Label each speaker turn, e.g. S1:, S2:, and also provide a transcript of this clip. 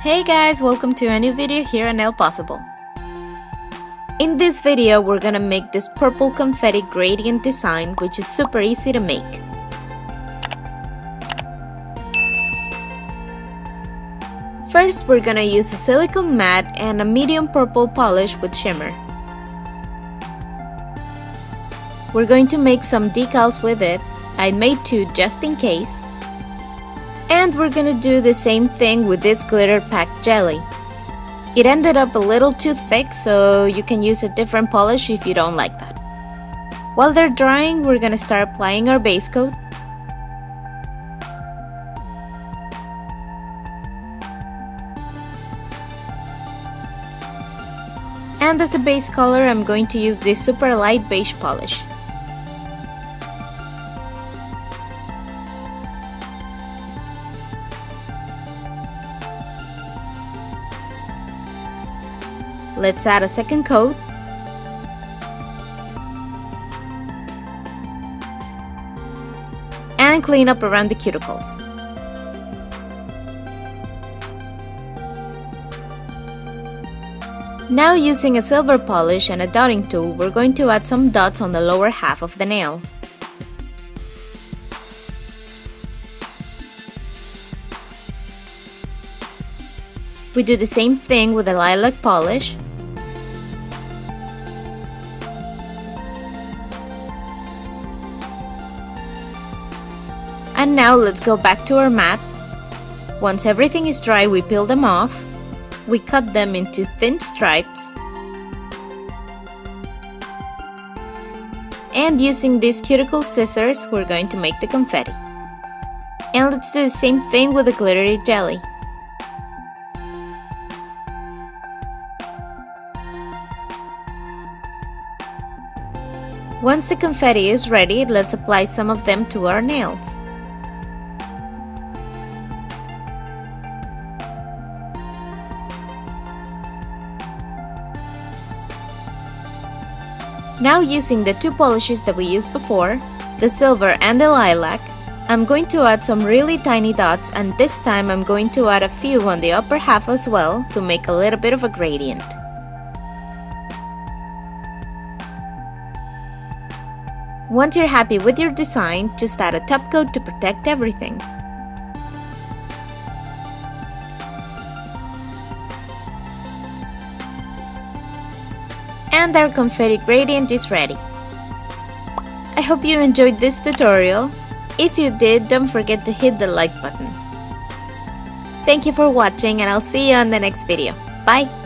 S1: Hey guys, welcome to a new video here on NailPossible. In this video, we're gonna make this purple confetti gradient design, which is super easy to make. First, we're gonna use a silicone mat and a medium purple polish with shimmer. We're going to make some decals with it. I made 2 just in case. And we're gonna do the same thing with this glitter packed jelly. It ended up a little too thick, so you can use a different polish if you don't like that. While they're drying, we're gonna start applying our base coat. And as a base color, I'm going to use this super light beige polish. Let's add a second coat. And clean up around the cuticles. Now, using a silver polish and a dotting tool, we're going to add some dots on the lower half of the nail. We do the same thing with the lilac polish. And now let's go back to our mat. Once everything is dry, we peel them off. We cut them into thin stripes. And using these cuticle scissors, we're going to make the confetti. And let's do the same thing with the glittery jelly. Once the confetti is ready, let's apply some of them to our nails. Now, using the 2 polishes that we used before, the silver and the lilac, I'm going to add some really tiny dots, and this time I'm going to add a few on the upper half as well to make a little bit of a gradient. Once you're happy with your design, just add a top coat to protect everything. And our confetti gradient is ready. I hope you enjoyed this tutorial. If you did, don't forget to hit the like button. Thank you for watching, and I'll see you on the next video. Bye!